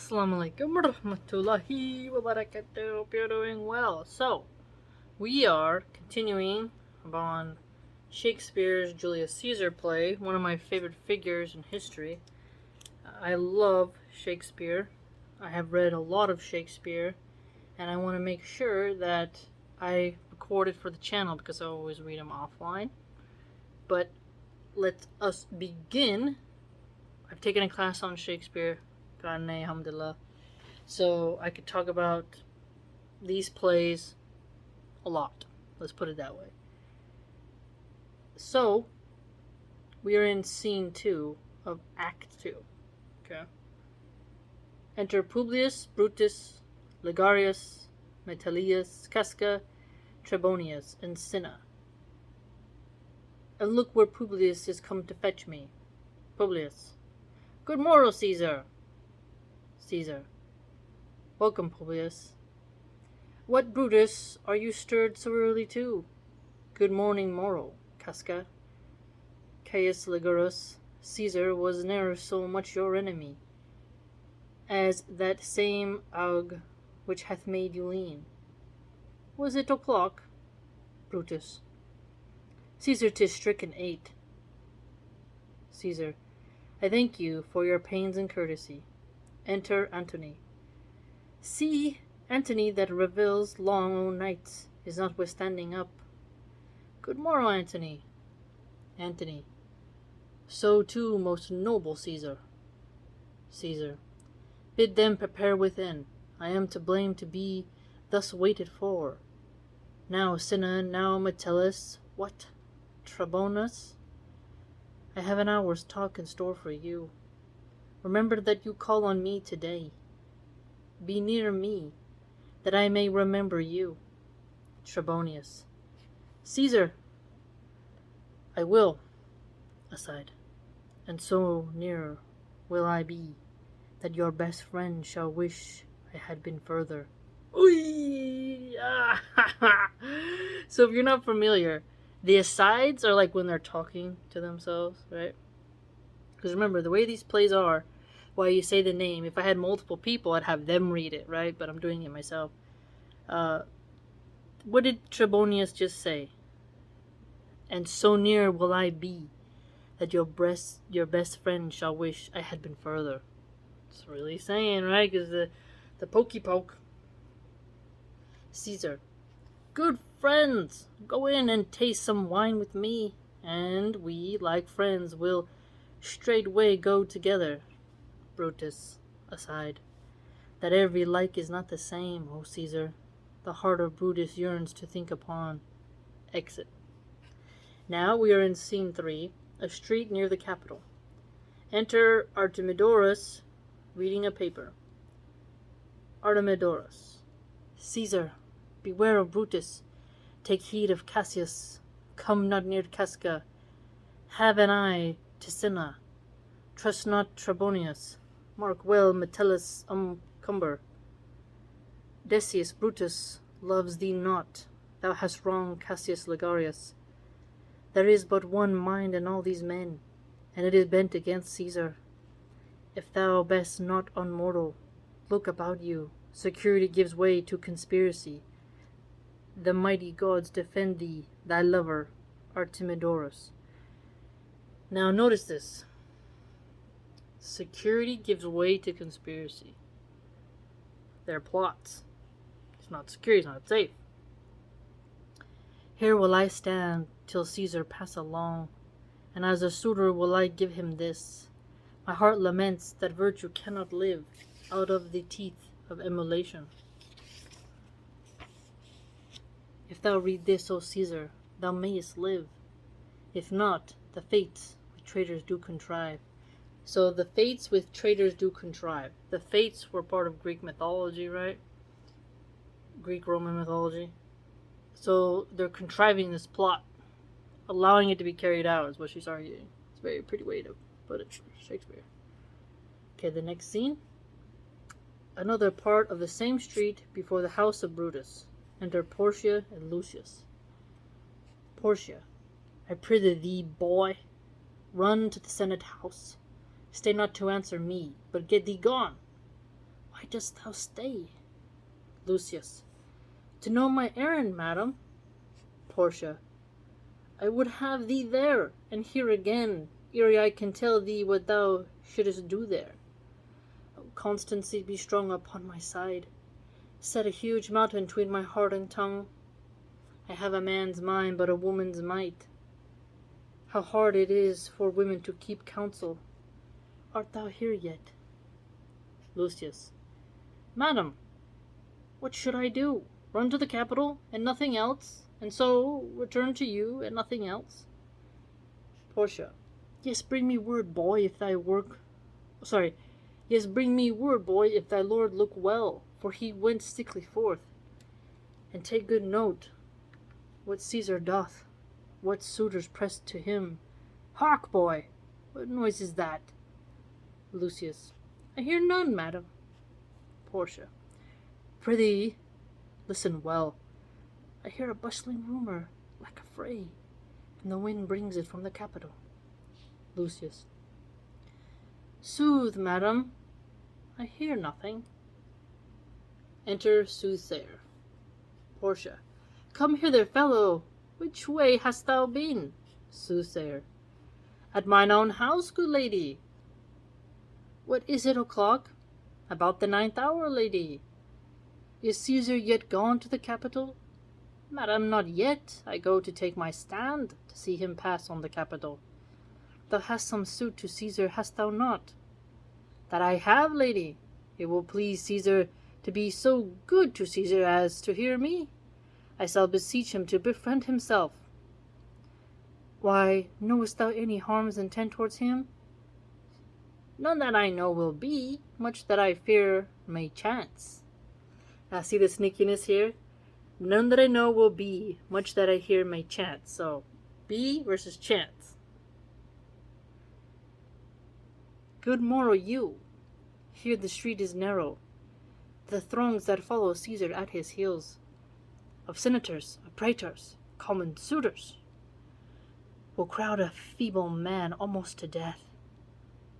Assalamu alaikum warahmatullahi wabarakatuh. Hope you're doing well. So, we are continuing on Shakespeare's Julius Caesar play, one of my favorite figures in history. I love Shakespeare. I have read a lot of Shakespeare, and I want to make sure that I record it for the channel because I always read them offline. But let us begin. I've taken a class on Shakespeare, alhamdulillah, so I could talk about these plays a lot. Let's put it that way. So, we are in scene 2 of Act 2. Okay. Enter Publius, Brutus, Ligarius, Metellus, Casca, Trebonius, and Cinna. And look where Publius is come to fetch me. Publius. Good morrow, Caesar. Caesar. Welcome, Publius. What, Brutus, are you stirred so early too? Good morning, morrow, Casca. Caius Ligurus, Caesar was ne'er so much your enemy as that same aug which hath made you lean. Was it o'clock? Brutus. Caesar, 'tis stricken 8. Caesar. I thank you for your pains and courtesy. Enter Antony. See, Antony that revels long o' nights is notwithstanding up. Good morrow, Antony. Antony. So too, most noble Caesar. Caesar. Bid them prepare within. I am to blame to be thus waited for. Now Cinna, now Metellus, what? Trebonus? I have an hour's talk in store for you. Remember that you call on me today. Be near me, that I may remember you. Trebonius. Caesar. I will. Aside. And so near will I be, that your best friend shall wish I had been further. Ooh! So if you're not familiar, the asides are like when they're talking to themselves, right? Because remember, the way these plays are, while you say the name, if I had multiple people, I'd have them read it, right? But I'm doing it myself. What did Trebonius just say? And so near will I be, that your best friend shall wish I had been further. It's really saying, right? Because the pokey poke. Caesar. Good friends, go in and taste some wine with me, and we, like friends, will straightway go together. Brutus, aside. That every like is not the same, O Caesar. The heart of Brutus yearns to think upon. Exit. Now we are in scene 3, a street near the Capitol. Enter Artemidorus, reading a paper. Artemidorus. Caesar, beware of Brutus. Take heed of Cassius. Come not near Casca. Have an eye to Cinna. Trust not Trebonius. Mark well Metellus cumber. Decius Brutus loves thee not. Thou hast wronged Cassius Ligarius. There is but one mind in all these men, and it is bent against Caesar. If thou best not unmortal, look about you. Security gives way to conspiracy. The mighty gods defend thee, thy lover, Artemidorus. Now notice this. Security gives way to conspiracy. They're plots. It's not secure, it's not safe. Here will I stand till Caesar pass along, and as a suitor will I give him this. My heart laments that virtue cannot live out of the teeth of emulation. If thou read this, O Caesar, thou mayest live. If not, the fates which traitors do contrive. So the fates which traitors do contrive. The fates were part of Greek mythology, right? Greek-Roman mythology. So they're contriving this plot, allowing it to be carried out, is what she's arguing. It's a very pretty way to put it, Shakespeare. Okay, the next scene. Another part of the same street before the house of Brutus. Enter Portia and Lucius. Portia. I prithee thee, boy, run to the Senate house. Stay not to answer me, but get thee gone. Why dost thou stay? Lucius. To know my errand, madam. Portia. I would have thee there, and here again, ere I can tell thee what thou shouldest do there. O constancy be strong upon my side. Set a huge mountain between my heart and tongue. I have a man's mind, but a woman's might. How hard it is for women to keep counsel. Art thou here yet? Lucius. Madam, what should I do? Run to the capital, and nothing else, and so return to you, and nothing else? Portia. Yes, bring me word, boy, if thy lord look well, for he went sickly forth. And take good note what Caesar doth, what suitors press to him. Hark, boy! What noise is that? Lucius. I hear none, madam. Portia. Prithee, listen well. I hear a bustling rumour, like a fray, and the wind brings it from the capital. Lucius. Sooth, madam, I hear nothing. Enter soothsayer. Portia. Come hither, fellow. Which way hast thou been? Soothsayer. At mine own house, good lady. What is it o'clock? About the 9th hour, lady. Is Caesar yet gone to the capital? Madam, not yet. I go to take my stand, to see him pass on the capital. Thou hast some suit to Caesar, hast thou not? That I have, lady. It will please Caesar to be so good to Caesar as to hear me. I shall beseech him to befriend himself. Why, knowest thou any harms intent towards him? None that I know will be, much that I fear may chance. Now see the sneakiness here? None that I know will be, much that I hear may chance. So, be versus chance. Good morrow you. Here the street is narrow. The throngs that follow Caesar at his heels, of senators, of praetors, common suitors, will crowd a feeble man almost to death.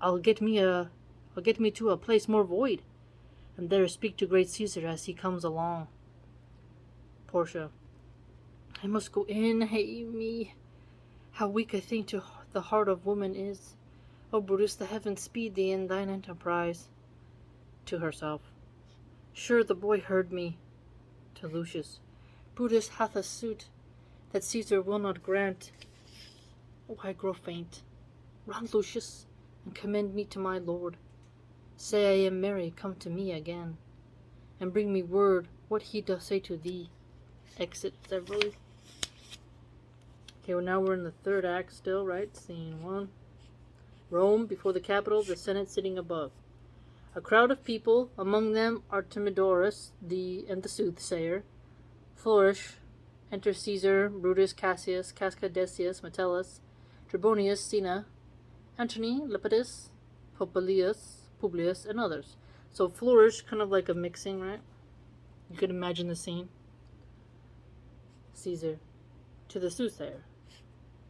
I'll get me to a place more void, and there speak to great Caesar as he comes along. Portia. I must go in, hey me. How weak I think to the heart of woman is. O Brutus, the heavens speed thee in thine enterprise. To herself. Sure the boy heard me. To Lucius. Brutus hath a suit that Caesar will not grant. Oh, I grow faint. Run, Lucius, and commend me to my lord. Say I am merry, come to me again, and bring me word what he doth say to thee. Exit severally. Okay, well now we're in the 3rd act still, right? Scene 1. Rome, before the Capitol, the Senate sitting above. A crowd of people, among them Artemidorus and the soothsayer. Flourish. Enter Caesar, Brutus, Cassius, Casca Decius, Metellus, Trebonius, Cinna, Antony, Lepidus, Publius, and others. So flourish, kind of like a mixing, right? You could imagine the scene. Caesar, to the soothsayer.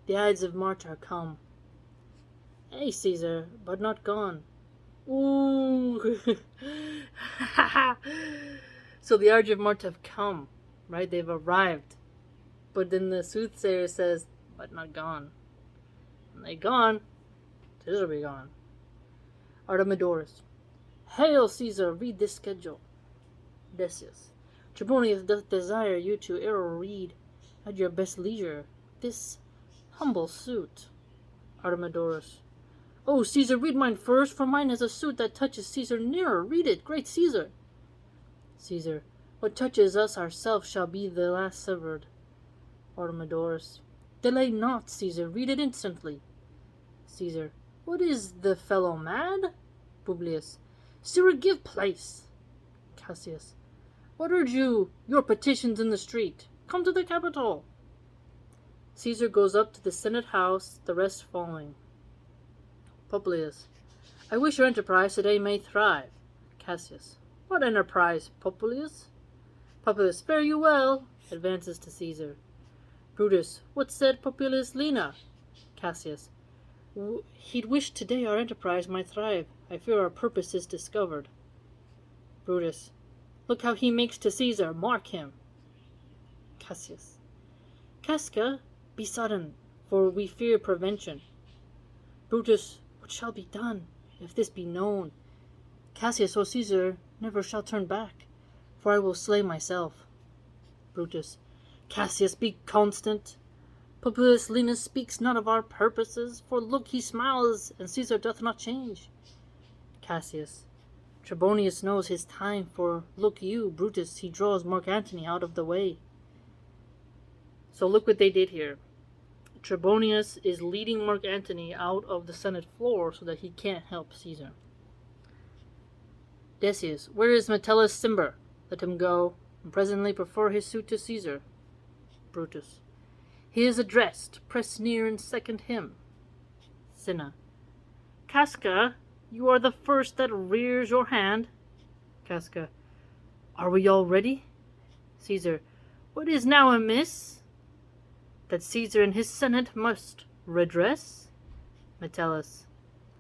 The Ides of March are come. Hey, Caesar, but not gone. Ooh. So the Ides of March have come, right? They've arrived. But then the soothsayer says, but not gone. When they gone, Caesar will be gone. Artemidorus. Hail, Caesar, read this schedule. Decius. Trebonius doth desire you to read at your best leisure this humble suit. Artemidorus. Oh, Caesar, read mine first, for mine is a suit that touches Caesar nearer. Read it, great Caesar. Caesar. What touches us ourselves shall be the last severed. Artemidorus. Delay not, Caesar, read it instantly. Caesar. What is the fellow mad? Publius. Sirrah, give place. Cassius. What urge you? Your petitions in the street. Come to the Capitol. Caesar goes up to the Senate house, the rest following. Publius. I wish your enterprise today may thrive. Cassius. What enterprise, Publius? Publius. Fare you well. Advances to Caesar. Brutus. What said Publius Lena? Cassius. He'd wish today our enterprise might thrive. I fear our purpose is discovered. Brutus. Look how he makes to Caesar. Mark him. Cassius. Casca, be sudden, for we fear prevention. Brutus. What shall be done, if this be known? Cassius, O Caesar, never shall turn back, for I will slay myself. Brutus. Cassius, be constant. Publius Linus speaks not of our purposes, for look, he smiles, and Caesar doth not change. Cassius. Trebonius knows his time, for look you, Brutus, he draws Mark Antony out of the way. So look what they did here. Trebonius is leading Mark Antony out of the Senate floor so that he can't help Caesar. Decius. Where is Metellus Cimber? Let him go, and presently prefer his suit to Caesar. Brutus. He is addressed. Press near and second him. Cinna. Casca, you are the first that rears your hand. Casca. Are we all ready? Caesar. What is now amiss? That Caesar and his senate must redress? Metellus.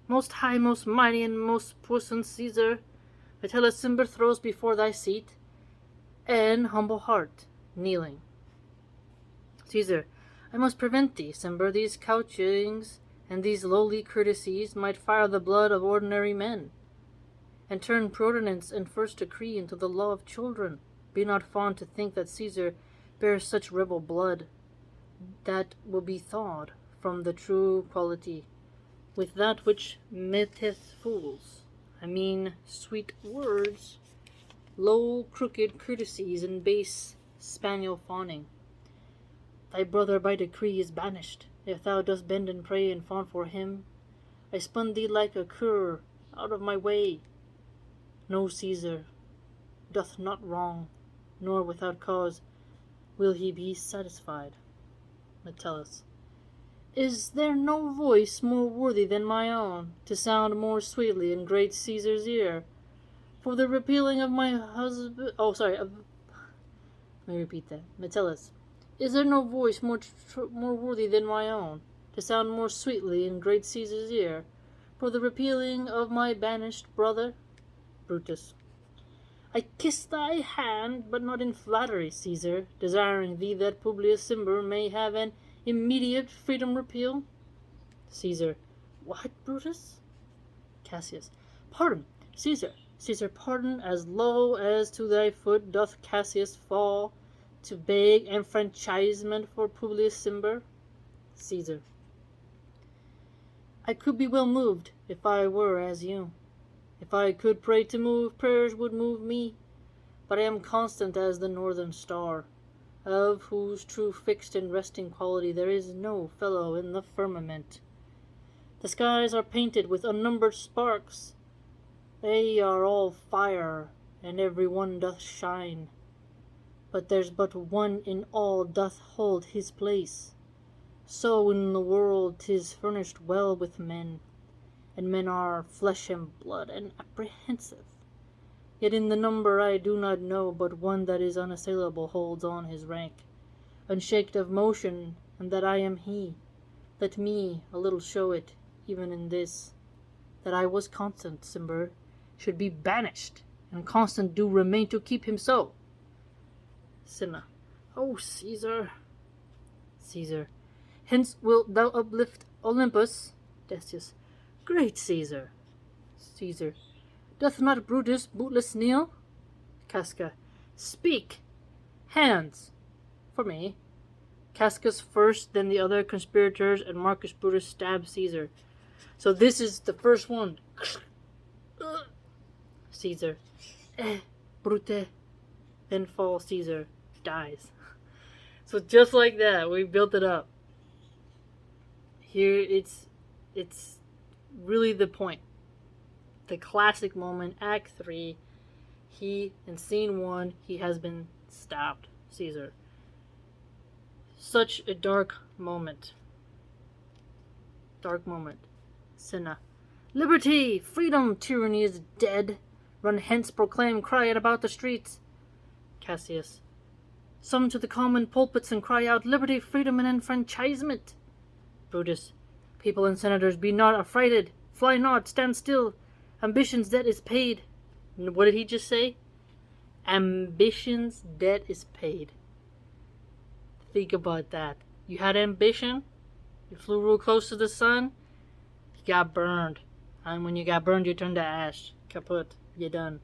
Most high, most mighty, and most puissant Caesar, Metellus Cimber throws before thy seat, and humble heart, kneeling. Caesar. I must prevent thee, Cimber. These couchings and these lowly courtesies might fire the blood of ordinary men, and turn preordinance and first decree into the law of children. Be not fond to think that Caesar bears such rebel blood, that will be thawed from the true quality, with that which metteth fools, I mean sweet words, low crooked courtesies, and base spaniel fawning. Thy brother by decree is banished, if thou dost bend and pray and fawn for him. I spun thee like a cur out of my way. No, Caesar doth not wrong, nor without cause will he be satisfied. Metellus. Is there no voice more worthy than my own, to sound more sweetly in great Caesar's ear, for the repealing of my husband? Let me repeat that. Metellus. Is there no voice more worthy than my own, to sound more sweetly in great Caesar's ear, for the repealing of my banished brother? Brutus. I kiss thy hand, but not in flattery, Caesar, desiring thee that Publius Cimber may have an immediate freedom repeal. Caesar. What, Brutus? Cassius. Pardon, Caesar. Caesar, pardon, as low as to thy foot doth Cassius fall, to beg enfranchisement for Publius Cimber. Caesar. I could be well moved, if I were as you. If I could pray to move, prayers would move me. But I am constant as the northern star, of whose true fixed and resting quality there is no fellow in the firmament. The skies are painted with unnumbered sparks. They are all fire, and every one doth shine. But there's but one in all doth hold his place. So in the world 'tis furnished well with men, and men are flesh and blood and apprehensive. Yet in the number I do not know but one that is unassailable holds on his rank, unshaked of motion, and that I am he. Let me a little show it, even in this, that I was constant, Cimber, should be banished, and constant do remain to keep him so. Cinna. O Caesar. Caesar. Hence wilt thou uplift Olympus? Decius. Great Caesar. Caesar. Doth not Brutus bootless kneel? Casca. Speak. Hands. For me. Cascus first, then the other conspirators, and Marcus Brutus stab Caesar. So this is the first one. Caesar. Brute. Then falls Caesar. Dies. So just like that, we built it up. Here it's really the point. The classic moment, Act 3, in Scene 1, he has been stabbed, Caesar. Such a dark moment. Dark moment. Cinna. Liberty! Freedom! Tyranny is dead! Run hence, proclaim, cry it about the streets. Cassius. Some to the common pulpits and cry out, Liberty, freedom, and enfranchisement. Brutus. People and senators, be not affrighted. Fly not, stand still. Ambition's debt is paid. What did he just say? Ambition's debt is paid. Think about that. You had ambition, you flew real close to the sun, you got burned. And when you got burned, you turned to ash. Kaput. You're done.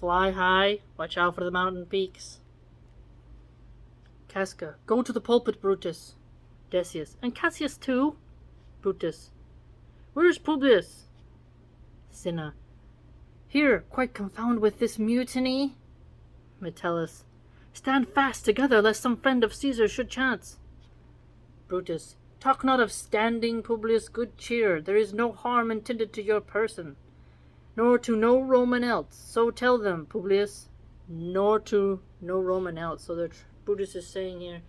Fly high, watch out for the mountain peaks. Casca. Go to the pulpit, Brutus. Decius. And Cassius too? Brutus. Where is Publius? Cinna. Here, quite confound with this mutiny. Metellus. Stand fast together, lest some friend of Caesar should chance. Brutus. Talk not of standing, Publius, good cheer. There is no harm intended to your person, nor to no Roman else. So tell them, Publius, nor to no Roman else. So Brutus is saying here,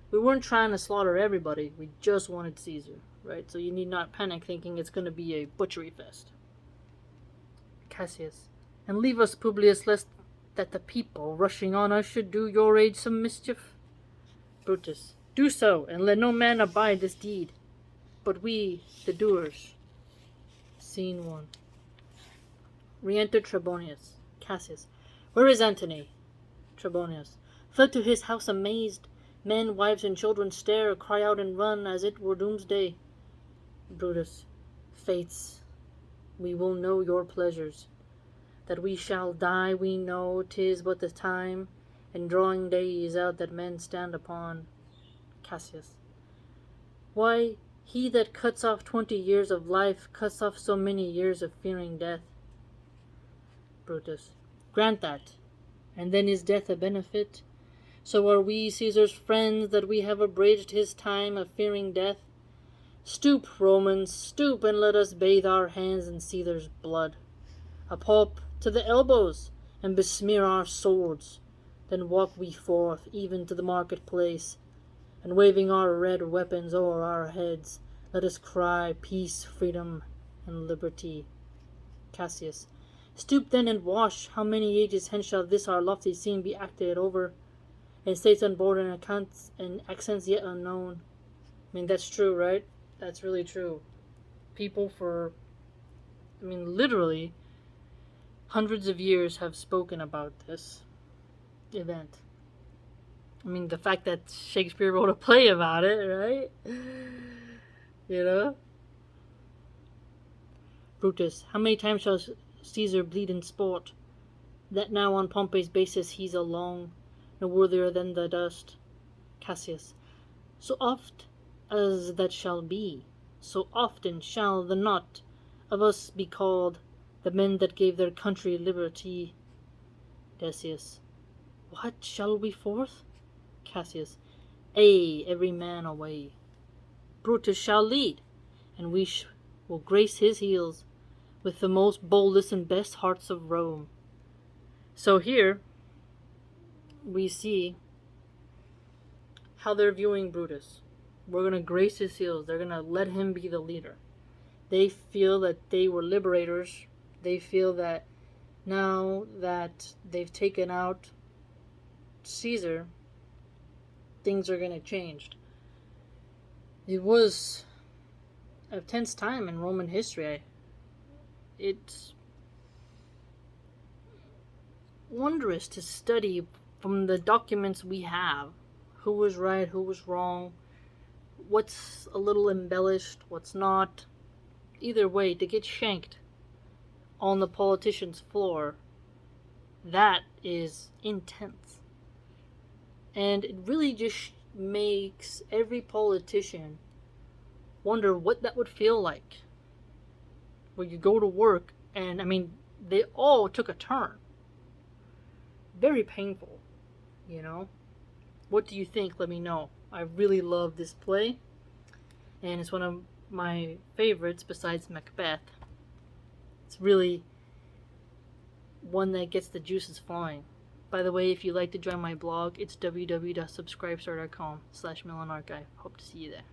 we weren't trying to slaughter everybody. We just wanted Caesar, right? So you need not panic thinking it's going to be a butchery fest. Cassius. And leave us, Publius, lest that the people rushing on us should do your age some mischief. Brutus. Do so, and let no man abide this deed, but we, the doers. Scene 1. Re-enter Trebonius. Cassius. Where is Antony? Trebonius. Fled to his house amazed. Men, wives, and children stare, cry out and run, as it were doomsday. Brutus. Fates, we will know your pleasures. That we shall die we know, 'tis but the time, and drawing days out that men stand upon. Cassius. Why, he that cuts off 20 years of life cuts off so many years of fearing death. Brutus. Grant that, and then is death a benefit? So are we Caesar's friends, that we have abridged his time of fearing death? Stoop, Romans, stoop, and let us bathe our hands in Caesar's blood. A pulp to the elbows, and besmear our swords. Then walk we forth, even to the marketplace, and waving our red weapons o'er our heads, let us cry peace, freedom, and liberty. Cassius. Stoop then and wash. How many ages hence shall this our lofty scene be acted over, in states unborn and accounts and accents yet unknown? I mean, that's true, right? That's really true. People literally hundreds of years have spoken about this event. I mean, the fact that Shakespeare wrote a play about it, right? You know? Brutus. How many times shall Caesar bleed in sport, that now on Pompey's basis he's alone, no worthier than the dust? Cassius. So oft as that shall be, so often shall the not of us be called the men that gave their country liberty. Decius. What, shall we forth? Cassius. Ay, every man away. Brutus shall lead, and we will grace his heels with the most boldest and best hearts of Rome. So here we see how they're viewing Brutus. We're going to grace his heels. They're going to let him be the leader. They feel that they were liberators. They feel that now that they've taken out Caesar, things are going to change. It was a tense time in Roman history. It's wondrous to study from the documents we have who was right, who was wrong, what's a little embellished, what's not. Either way, to get shanked on the politician's floor, that is intense. And it really just makes every politician wonder what that would feel like. Where you go to work and, they all took a turn. Very painful, you know? What do you think? Let me know. I really love this play, and it's one of my favorites besides Macbeth. It's really one that gets the juices flowing. By the way, if you'd like to join my blog, it's www.subscribestar.com/MilahanArchive. Hope to see you there.